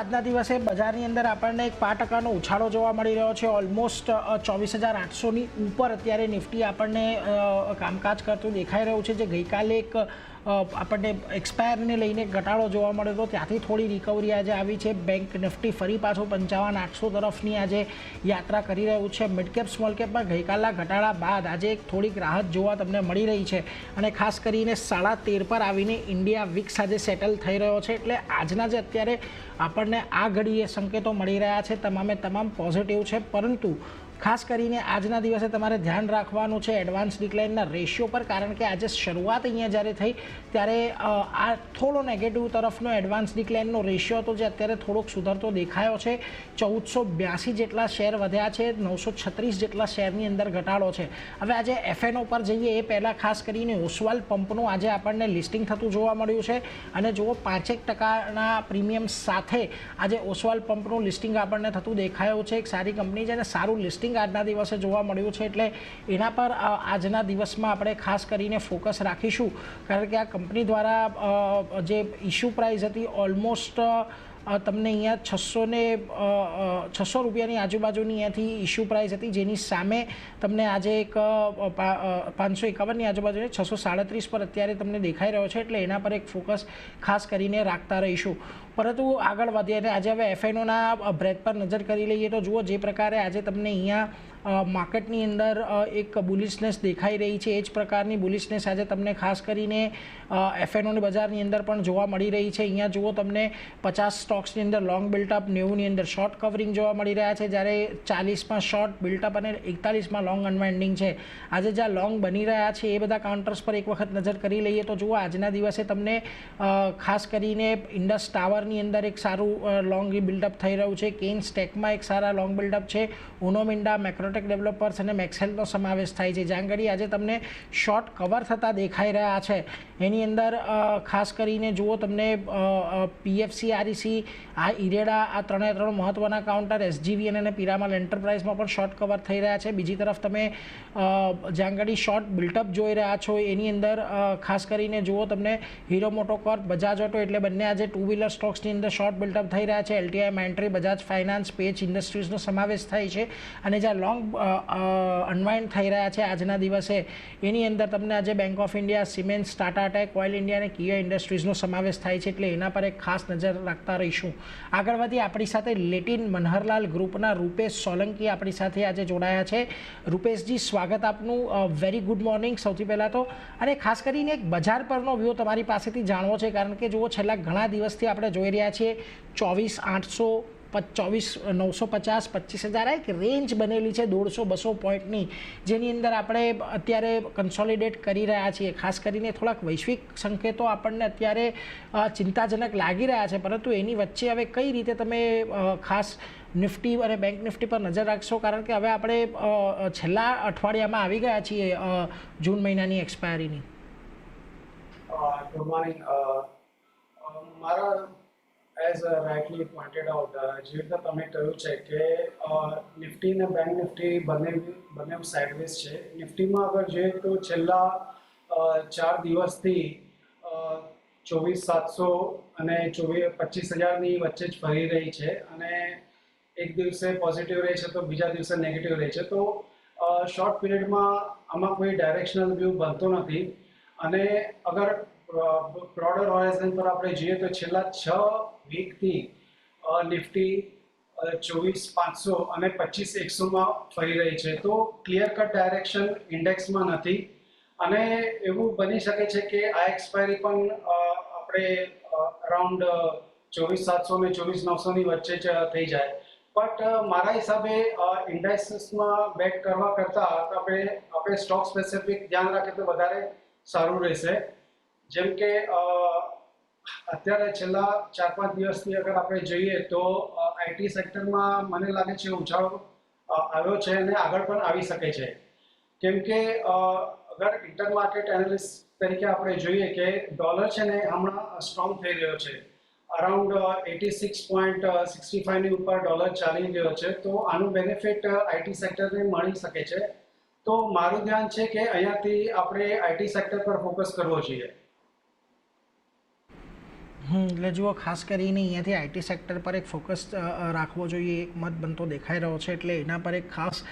આજના દિવસે બજારની અંદર આપણને એક 5% ઉછાળો જોવા મળી રહ્યો છે। ઓલમોસ્ટ 24,800ની ઉપર અત્યારે નિફ્ટી આપણને કામકાજ કરતું દેખાઈ રહ્યું છે। જે ગઈકાલે એક આપણને એક્સપાયરને લઈને ઘટાડો જોવા મળ્યો હતો, ત્યાંથી થોડી રિકવરી આજે આવી છે। બેંક નિફ્ટી ફરી પાછું 55,800 તરફની આજે યાત્રા કરી રહ્યું છે। મિડ કેપ સ્મોલ કેપમાં ગઈકાલના ઘટાડા બાદ આજે એક થોડીક રાહત જોવા તમને મળી રહી છે અને ખાસ કરીને 13.5 પર આવીને ઇન્ડિયા વિક્સ આજે સેટલ થઈ રહ્યો છે। એટલે આજના જે અત્યારે આપણને આ ઘડીએ સંકેતો મળી રહ્યા છે તમામે તમામ પોઝિટિવ છે, પરંતુ ખાસ કરીને આજના દિવસે તમારે ધ્યાન રાખવાનું છે એડવાન્સ ડિક્લાઇનના રેશિયો પર, કારણ કે આજે શરૂઆત અહીંયા જ્યારે થઈ ત્યારે આ થોડો નેગેટિવ તરફનો એડવાન્સ ડિક્લાઇનનો રેશિયો હતો, જે અત્યારે થોડોક સુધરતો દેખાયો છે। 1482 જેટલા શેર વધ્યા છે, 936 જેટલા શેરની અંદર ઘટાડો છે। હવે આજે એફએનઓ પર જઈએ એ પહેલાં ખાસ કરીને ઓસવાલ પંપનું આજે આપણને લિસ્ટિંગ થતું જોવા મળ્યું છે અને જુઓ 5% પ્રીમિયમ સાથે આજે ઓસવાલ પંપનું લિસ્ટિંગ આપણને થતું દેખાયું છે। એક સારી કંપની છે અને સારું લિસ્ટિંગ આજના દિવસે જોવા મળ્યું છે, એટલે એના પર આજના દિવસમાં આપણે ખાસ કરીને ફોકસ રાખીશું, કારણ કે આ કંપની દ્વારા જે ઇશ્યુ પ્રાઇસ હતી ઓલમોસ્ટ તમને અહીંયા 600 રૂપિયાની આજુબાજુની અહીંયાથી ઇશ્યુ પ્રાઇસ હતી, જેની સામે તમને આજે એક 551ની આજુબાજુની 637 પર અત્યારે તમને દેખાઈ રહ્યો છે, એટલે એના પર એક ફોકસ ખાસ કરીને રાખતા રહીશું। પરંતુ આગળ વધીએ અને આજે હવે એફએનઓના બ્રેથ પર નજર કરી લઈએ તો જુઓ જે પ્રકારે આજે તમને અહીંયા માર્કેટની અંદર એક બુલિશનેસ દેખાઈ રહી છે, એ જ પ્રકારની બુલિશનેસ આજે તમને ખાસ કરીને એફએનઓની બજારની અંદર પણ જોવા મળી રહી છે। અહીંયા જુઓ તમને 50 સ્ટોક્સની અંદર લોંગ બિલ્ટઅપ, 90ની અંદર શોર્ટ કવરિંગ જોવા મળી રહ્યા છે, જ્યારે 40માં શોર્ટ બિલ્ટઅપ અને 41માં લોંગ અનવાઇન્ડિંગ છે। આજે જ્યાં લોંગ બની રહ્યા છે એ બધા કાઉન્ટર્સ પર એક વખત નજર કરી લઈએ તો જુઓ આજના દિવસે તમને ખાસ કરીને ઇન્ડસ ટાવરની અંદર એક સારું લોંગ બિલ્ડઅપ થઈ રહ્યું છે, કેન સ્ટેકમાં એક સારા લોંગ બિલ્ડઅપ છે, ઉનો મિન્ડા, મેક્રોટેક ડેવલપર્સ અને મેક્સેલનો સમાવેશ થાય છે। જ્યાં ઘડી આજે તમને શોર્ટ કવર થતા દેખાઈ રહ્યા છે એની અંદર ખાસ કરીને જુઓ તમને પીએફસી, આરઈસી, આ ઇરેડા, આ ત્રણે મહત્ત્વના કાઉન્ટર, એસજીવીએન અને પિરામલ એન્ટરપ્રાઇઝમાં પણ શોર્ટ કવર થઈ રહ્યા છે। બીજી તરફ તમે જ્યાં ઘડી શોર્ટ બિલ્ટઅપ જોઈ રહ્યા છો એની અંદર ખાસ કરીને જુઓ તમને હીરો મોટોકોર્પ, બજાજ ઓટો, એટલે બંને આજે ટુ વ્હીલર સ્ટોક્સની અંદર શોર્ટ બિલ્ટઅપ થઈ રહ્યા છે। એલટીઆઈ, મેન્ટ્રી, બજાજ ફાઇનાન્સ, પેજ ઇન્ડસ્ટ્રીઝનો સમાવેશ થાય છે અને જ્યાં લોંગ અનવાઇન્ડ થઈ રહ્યા છે આજના દિવસે એની અંદર તમને આજે bank of India, siemens, Tata tech, oil India અને કિયા ઇન્ડસ્ટ્રીઝનો સમાવેશ થાય છે, એટલે એના પર એક ખાસ નજર રાખતા રહીશું। આગળ વધી આપણી સાથે લેટિન મનહરલાલ ગ્રુપના રૂપેશ સોલંકી આપણી સાથે આજે જોડાયા છે। રૂપેશજી, સ્વાગત આપનું। વેરી ગુડ મોર્નિંગ સૌથી પહેલાં તો, અને ખાસ કરીને એક બજાર પરનો વ્યૂ તમારી પાસેથી જાણવો છે, કારણ કે જુઓ છેલ્લા ઘણા દિવસથી આપણે જોઈ રહ્યા છીએ 24,800, 24,950, 25,000 એક રેન્જ બનેલી છે 150-200 પોઈન્ટની, જેની અંદર આપણે અત્યારે કન્સોલિડેટ કરી રહ્યા છીએ। ખાસ કરીને થોડાક વૈશ્વિક સંકેતો આપણને અત્યારે ચિંતાજનક લાગી રહ્યા છે, પરંતુ એની વચ્ચે હવે કઈ રીતે તમે ખાસ નિફ્ટી અને બેંક નિફ્ટી પર નજર રાખશો, કારણ કે હવે આપણે છેલ્લા અઠવાડિયામાં આવી ગયા છીએ જૂન મહિનાની એક્સપાયરીની। Good morning. મારા એઝ રાઇટલી પોઇન્ટેડ આઉટ, જે રીતે તમે કહ્યું છે કે નિફ્ટી અને બેંક નિફ્ટી બંને સાઇડવેઝ છે। નિફ્ટીમાં અગર જોઈએ તો છેલ્લા 4 દિવસથી 24,700 અને 25,000ની વચ્ચે જ ફરી રહી છે, અને એક દિવસે પોઝિટિવ રહે છે તો બીજા દિવસે નેગેટિવ રહે છે। તો શોર્ટ પીરિયડમાં આમાં કોઈ ડાયરેક્શનલ વ્યૂ બનતો નથી, અને અગર બ્રોડર હોરાઇઝન પર આપણે જોઈએ તો છેલ્લા 6 વીકથી નિફ્ટી 24,500 અને 25,100માં ફરી રહી છે। તો ક્લિયર કટ ડાયરેક્શન ઇન્ડેક્સમાં નથી, અને એવું બની શકે છે કે આ એક્સપાયરી પણ આપણે અરાઉન્ડ 24,700 અને 24,900ની વચ્ચે જ થઈ જાય। બટ મારા હિસાબે ઇન્ડેક્સીસમાં બેટ કરવા કરતાં આપણે સ્ટોક સ્પેસિફિક ધ્યાન રાખીએ તો વધારે સારું રહેશે। જેમ કે અત્યારે છેલ્લા 4-5 દિવસથી અગર આપણે જોઈએ તો આઈટી સેક્ટરમાં મને લાગે છે ઉછાળો આવ્યો છે અને આગળ પણ આવી શકે છે, કેમ કે અગર ઇન્ટર માર્કેટ એનાલિસ્ટ તરીકે આપણે જોઈએ કે ડોલર છે ને હમણાં સ્ટ્રોંગ થઈ રહ્યો છે, અરાઉન્ડ 86.65ની ઉપર ડોલર ચાલી રહ્યો છે। તો આનું બેનિફિટ આઈટી સેક્ટરને મળી શકે છે। તો મારું ધ્યાન છે કે અહીંયાથી આપણે આઈટી સેક્ટર પર ફોકસ કરવો જોઈએ। એટલે જુઓ ખાસ કરીને અહીંયાથી આઈટી સેક્ટર પર એક ફોકસ રાખવો જોઈએ એક મત બનતો દેખાઈ રહ્યો છે એટલે એના પર એક ખાસ